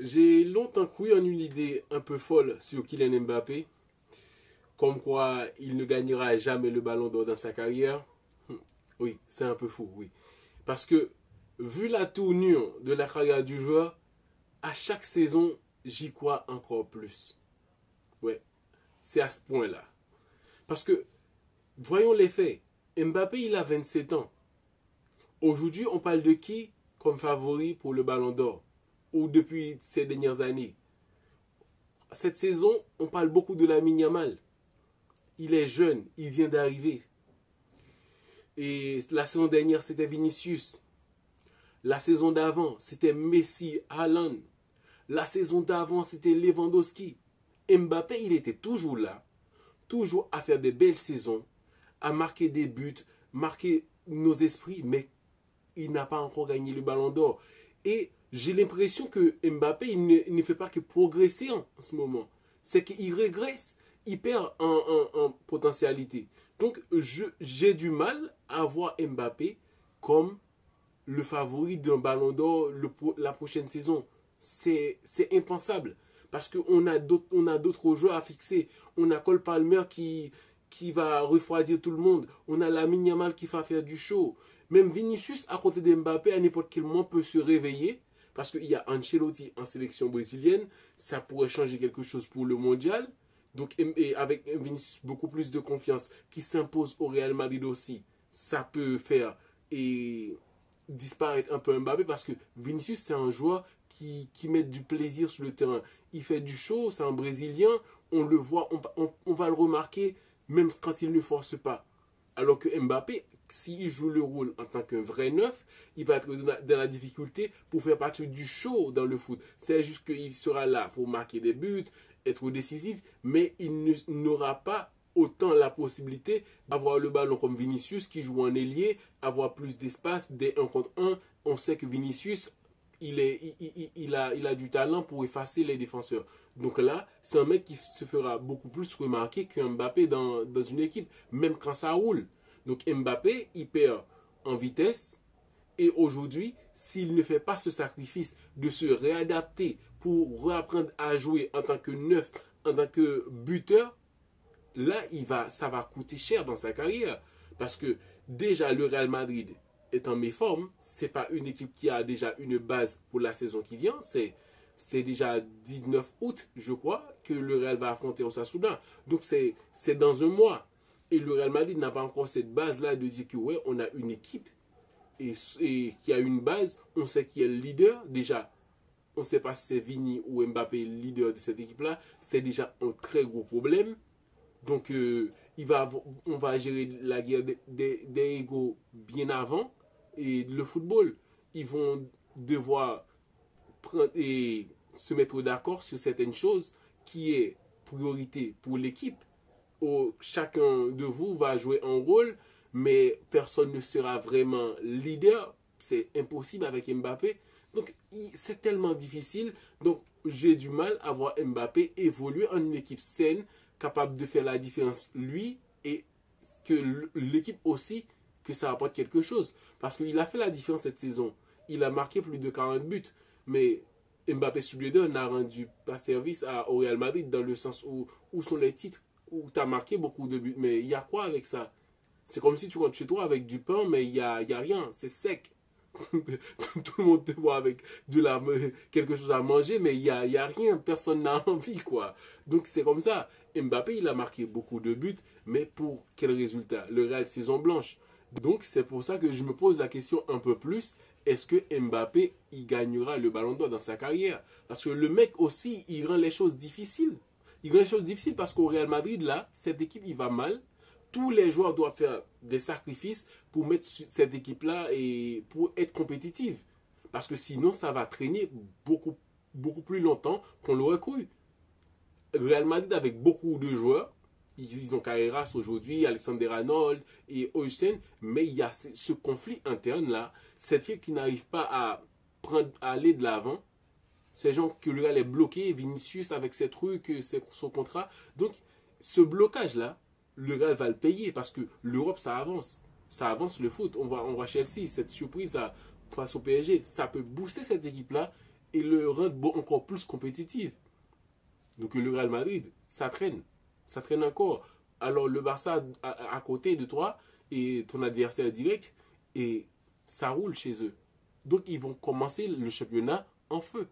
J'ai longtemps cru en une idée un peu folle sur Kylian Mbappé, comme quoi il ne gagnera jamais le ballon d'or dans sa carrière. Oui, c'est un peu fou, oui. Parce que, vu la tournure de la carrière du joueur, à chaque saison, j'y crois encore plus. Ouais, c'est à ce point-là. Parce que, voyons les faits. Mbappé, il a 27 ans. Aujourd'hui, on parle de qui comme favori pour le ballon d'or? Ou depuis ces dernières années? Cette saison, on parle beaucoup de Lamine Yamal. Il est jeune, il vient d'arriver. Et la saison dernière, c'était Vinicius. La saison d'avant, c'était Messi, Haaland. La saison d'avant, c'était Lewandowski. Mbappé, il était toujours là, toujours à faire des belles saisons, à marquer des buts, marquer nos esprits, mais il n'a pas encore gagné le ballon d'or. Et j'ai l'impression que Mbappé, il ne fait pas que progresser en ce moment. C'est qu'il régresse, il perd en potentialité. Donc, j'ai du mal à voir Mbappé comme le favori d'un ballon d'or la prochaine saison. C'est impensable. Parce qu'on a d'autres joueurs à fixer. On a Cole Palmer qui va refroidir tout le monde. On a Lamine Yamal qui va faire du show. Même Vinicius, à côté de Mbappé, à n'importe quel moment peut se réveiller. Parce qu'il y a Ancelotti en sélection brésilienne. Ça pourrait changer quelque chose pour le mondial. Donc, et avec Vinicius beaucoup plus de confiance qui s'impose au Real Madrid aussi, ça peut faire et disparaître un peu Mbappé parce que Vinicius, c'est un joueur qui met du plaisir sur le terrain. Il fait du show, c'est un Brésilien, on le voit, on va le remarquer même quand il ne force pas. Alors que Mbappé, s'il joue le rôle en tant qu'un vrai neuf, il va être dans la difficulté pour faire partie du show dans le foot. C'est juste qu'il sera là pour marquer des buts, être décisif, mais il n'aura pas autant la possibilité d'avoir le ballon comme Vinicius qui joue en ailier, avoir plus d'espace, des 1 contre 1. On sait que Vinicius, il a du talent pour effacer les défenseurs. Donc là, c'est un mec qui se fera beaucoup plus remarquer qu'un Mbappé dans une équipe, même quand ça roule. Donc Mbappé, il perd en vitesse. Et aujourd'hui, s'il ne fait pas ce sacrifice de se réadapter pour réapprendre à jouer en tant que neuf, en tant que buteur, là, ça va coûter cher dans sa carrière. Parce que déjà, le Real Madrid est en méforme. Ce n'est pas une équipe qui a déjà une base pour la saison qui vient. C'est déjà 19 août, je crois, que le Real va affronter Osasuna. Donc, c'est dans un mois. Et le Real Madrid n'a pas encore cette base-là de dire que, ouais, on a une équipe et qui a une base. On sait qui est le leader. Déjà, on ne sait pas si c'est Vini ou Mbappé le leader de cette équipe-là. C'est déjà un très gros problème. Donc, on va gérer la guerre des égos bien avant. Et le football, ils vont devoir prendre et se mettre d'accord sur certaines choses qui est priorité pour l'équipe. Chacun de vous va jouer un rôle, mais personne ne sera vraiment leader. C'est impossible avec Mbappé. Donc, c'est tellement difficile. Donc, j'ai du mal à voir Mbappé évoluer en une équipe saine, capable de faire la différence lui et que l'équipe aussi, que ça apporte quelque chose. Parce qu'il a fait la différence cette saison. Il a marqué plus de 40 buts. Mais Mbappé sur les deux n'a rendu pas service au Real Madrid dans le sens où sont les titres, où tu as marqué beaucoup de buts. Mais il y a quoi avec ça? C'est comme si tu rentres chez toi avec du pain, mais il y a rien. C'est sec. Tout le monde te voit avec quelque chose à manger, mais il y a rien, personne n'a envie, quoi. Donc c'est comme ça. Mbappé, il a marqué beaucoup de buts, mais pour quel résultat? Le Real saison blanche. Donc c'est pour ça que je me pose la question un peu plus. Est-ce que Mbappé, il gagnera le ballon d'or dans sa carrière? Parce que le mec aussi, il rend les choses difficiles. Il rend les choses difficiles parce qu'au Real Madrid, là, cette équipe, il va mal. Tous les joueurs doivent faire des sacrifices pour mettre cette équipe-là et pour être compétitive. Parce que sinon, ça va traîner beaucoup plus longtemps qu'on l'aurait cru. Le Real Madrid, avec beaucoup de joueurs, ils ont Carreras aujourd'hui, Alexander Arnold et Oysen, mais il y a ce conflit interne-là. Cette équipe qui n'arrive pas à aller de l'avant. Ces gens que le Real est bloqué, Vinicius avec ses trucs, son contrat. Donc, ce blocage-là, le Real va le payer parce que l'Europe, ça avance. Ça avance le foot. On voit Chelsea, cette surprise-là face au PSG. Ça peut booster cette équipe-là et le rendent encore plus compétitif. Donc le Real Madrid, ça traîne encore. Alors le Barça à côté de toi et ton adversaire direct, et ça roule chez eux. Donc ils vont commencer le championnat en feu.